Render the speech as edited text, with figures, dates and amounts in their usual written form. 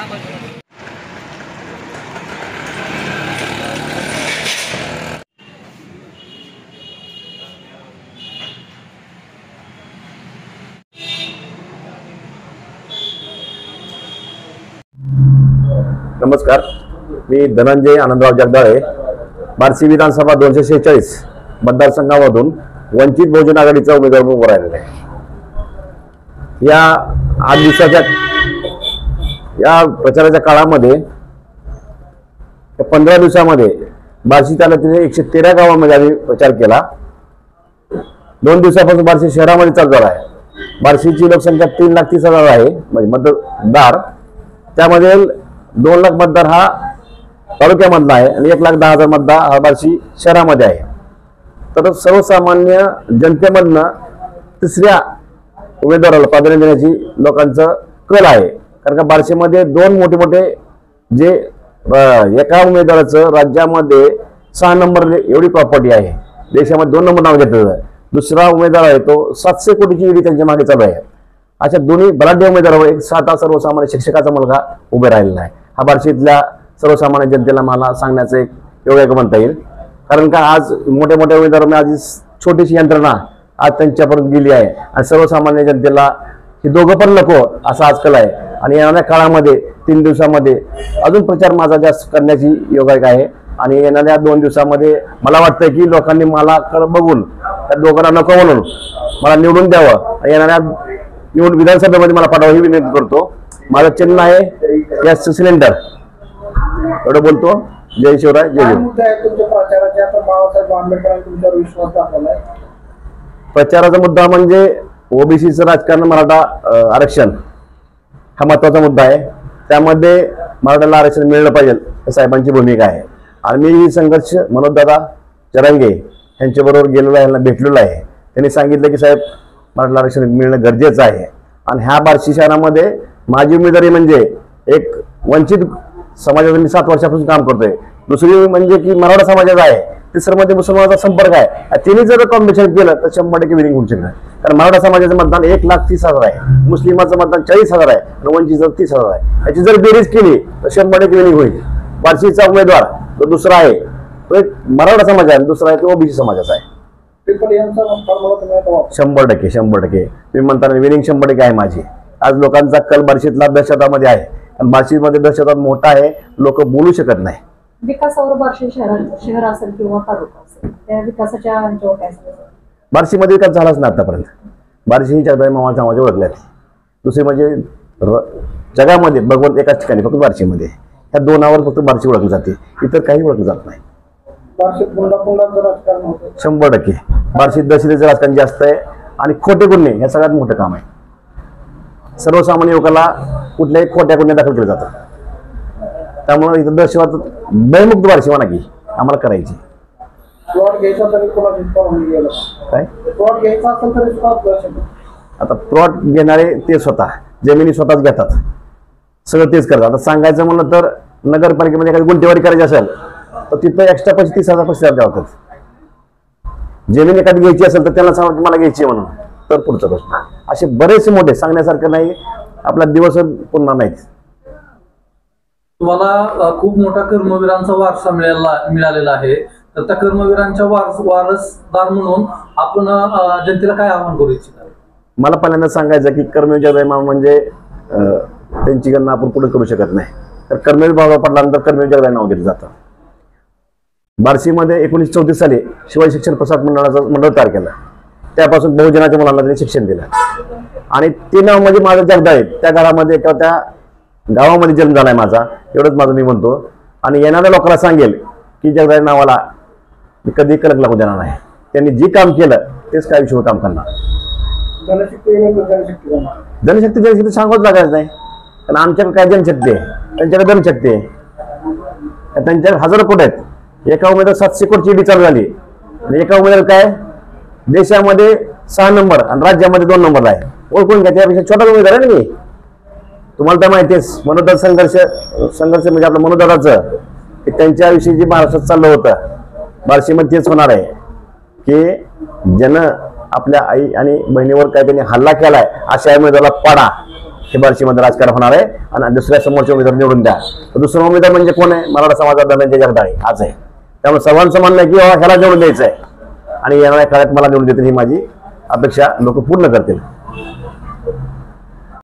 नमस्कार, मी धनंजय आनंदराव जगदाळे, बार्शी विधानसभा 246 मतदारसंघामधून वंचित बहुजन आघाडीचा उमेदवार उभा राहिलेला आहे। या 8 दिवसाच्या या प्रचाराच्या काळामध्ये 15 दिवसामध्ये बार्शी तालुक्यातील 113 गावांमध्ये आम्ही प्रचार केला। 2 दिवसापासून बार्शी शहरामध्ये चालू झाला आहे। बार्शीची लोकसंख्या 3,30,000 आहे, म्हणजे मतदार, त्यामध्ये 2 लाख मतदार हा तालुक्यामधला आहे आणि 1,10,000 मतदार हा बार्शी शहरामध्ये आहे। तर सर्वसामान्य जनतेमधनं तिसऱ्या उमेदवाराला प्राधान्य देण्याची लोकांचं कल आहे, कारण का बार्शीमध्ये 2 मोठे जे एका उमेदवाराचं राज्यामध्ये 6 नंबर एवढी प्रॉपर्टी आहे, देशामध्ये 2 नंबर नाव घेतलं। दुसरा उमेदवार आहे तो 700 कोटीची ईडी त्यांच्या मागे चालू आहे। अशा दोन्ही बलाढ्य उमेदवारावर एक साधा सर्वसामान्य शिक्षकाचा मुलगा उभे राहिलेला आहे। हा बार्शीतल्या सर्वसामान्य जनतेला मला सांगण्याचं एक योग्य म्हणता येईल, कारण का आज मोठ्या उमेदवार आधी छोटीशी यंत्रणा आज त्यांच्यापर्यंत गेली आहे आणि सर्वसामान्य जनतेला ही दोघं पण नको असा आजकाल आहे। आणि येणाऱ्या काळामध्ये 3 दिवसामध्ये अजून प्रचार माझा जास्त करण्याची योगायोग आहे आणि येणाऱ्या 2 दिवसामध्ये मला वाटतं की लोकांनी मला बघून त्या दोघांना नको म्हणून मला निवडून द्यावं, येणाऱ्या विधानसभेमध्ये मला पाठवा ही विनंती करतो। माझं चिन्ह आहे गॅस सिलेंडर। एवढं बोलतो। जय शिवराय, जय देव। प्रचाराचा मुद्दा म्हणजे ओबीसीचं राजकारण, मराठा आरक्षण हा महत्वाचा मुद्दा आहे। त्यामध्ये मराठाला आरक्षण मिळलं पाहिजे साहेबांची भूमिका आहे आणि मी ही संघर्ष मनोजदादा जरांगे यांच्याबरोबर गेलेलो आहे, भेटलेलो आहे। त्यांनी सांगितलं की साहेब मराठाला आरक्षण मिळणं गरजेचं आहे आणि ह्या बार्शी शहरामध्ये माझी उमेदवारी म्हणजे एक वंचित समाजाचं मी 7 वर्षापासून काम करतोय। दुसरी म्हणजे की मराठा समाजाचा आहे, तिसरं मध्ये मुसलमानाचा संपर्क आहे। तिन्ही जर कॉम्बिनेशन केलं तर 100% विनिंग होऊ शकणार, कारण मराठा समाजाचं मतदान 1,30,000 आहे, मुस्लिमाचं मतदान 40,000 आहे आणि वंचितचं 30,000 आहे। याची जर बेरीज केली तर 100% विनिंग होईल। बार्शीचा उमेदवार जो दुसरा आहे तो एक मराठा समाज आहे, दुसरा आहे तो ओबीसी समाजाचा आहे। 100% तुम्ही म्हणताना विनिंग 100% आहे माझी। आज लोकांचा कल बार्शीतला दहशतामध्ये आहे आणि बार्शीमध्ये दहशतवाद मोठा आहे, लोक बोलू शकत नाही। विकासावर बार्शी शहर असेल किंवा तालुका असेल, त्या विकासाच्या काय बार्शीमध्ये विकास झालाच नाही आतापर्यंत। बार्शी ही जगदाळे मामा नावाचे ओळखल्यात। दुसरी म्हणजे जगामध्ये भगवंत एकाच ठिकाणी, फक्त बार्शीमध्ये। ह्या 2 फक्त बार्शी ओळखली जाते, इतर काही ओळखलं जात नाही। 100% बार्शीत दहशतीचं राजकारण जास्त आहे आणि खोटे गुन्हे हे सगळ्यात मोठं काम आहे। सर्वसामान्य युवकाला कुठल्याही खोट्या गुन्हे दाखल केले जातात, त्यामुळे इथं दहशतवाद भयमुक्त बार्शी म्हणा की आम्हाला करायची। काय आता प्लॉट घेणारे ते स्वतः जमिनी स्वतःच घेतात, सगळं तेच करतात। आता सांगायचं म्हणलं तर नगरपालिकेमध्ये एखादी गुंठेवारी करायची असेल तर तिथं एक्स्ट्रा 30,000 द्यावतात। जमीन एखादी घ्यायची असेल तर त्यांना सांगा मला घ्यायची म्हणून, तर पुढचा प्रश्न। असे बरेचसे मोठे सांगण्यासारखं नाही, आपला दिवस पुन्हा नाहीत। तुम्हाला खूप मोठा कर्मवीरांचा वारसा मिळालेला आहे, तर त्या कर्मवीरांच्या वारसदार म्हणून आपण जनतेला काय आवाहन करू इच्छिता? मला पहिल्यांदा सांगायचं की कर्मवीर जगदाळे मामा म्हणजे त्यांची गणना आपण पुढे करू शकत नाही, तर कर्मवीर बाबा पडल्यानंतर कर्मवीर जगदाळे नाव घेतलं जातं। बार्शीमध्ये 1934 साली शिवाजी शिक्षण प्रसाद मंडळाचं मंडळ तयार केलं, त्यापासून बहुजनाच्या मुलांना त्यांनी शिक्षण दिलं आणि ते नाव म्हणजे माझं जगदाळे। त्या घरामध्ये किंवा त्या गावामध्ये जन्म झालाय माझा, एवढंच माझं मी म्हणतो। आणि येणाऱ्या लोकांना सांगेल की जगदाळे नावाला मी कधी कलंक लागू देणार नाही। त्यांनी जे काम केलं तेच काय विषय काम करणार। जनशक्ती सांगूच लागायचं नाही, कारण आमच्याकडे काय जनशक्ती आहे, त्यांच्याकडे धनशक्ती आहे। त्यांच्याकडे हजारो कोटी आहेत। एका उमेदवार 700 कोटीची ईडी चालू झाली आणि एका उमेदवार काय देशामध्ये 6 नंबर आणि राज्यामध्ये 2 नंबरला आहे। ओळखून घ्या, त्यापेक्षा छोटा उमेदवार आहे ना मी। तुम्हाला तर माहितीच मनोदात संघर्ष म्हणजे आपलं मनोदादाचं त्यांच्याविषयी जे महाराष्ट्रात चाललं होतं, बार्शीमध्ये तेच होणार आहे की आपल्या आई आणि बहिणीवर काय त्यांनी हल्ला केलाय अशा उमेदवाराला पाडा हे बार्शीमध्ये राजकारण होणार आहे आणि दुसऱ्या समोरच्या उमेदवार निवडून द्या. तर दुसरा उमेदवार म्हणजे कोण आहे? मराठा समाजात धनंजय जगदाळे आज आहे. त्यामुळे सर्वांचं म्हणणं आहे की ह्याला निवडून द्यायचं आहे आणि येणाऱ्या काळात मला निवडून देतील ही माझी अपेक्षा लोक पूर्ण करतील.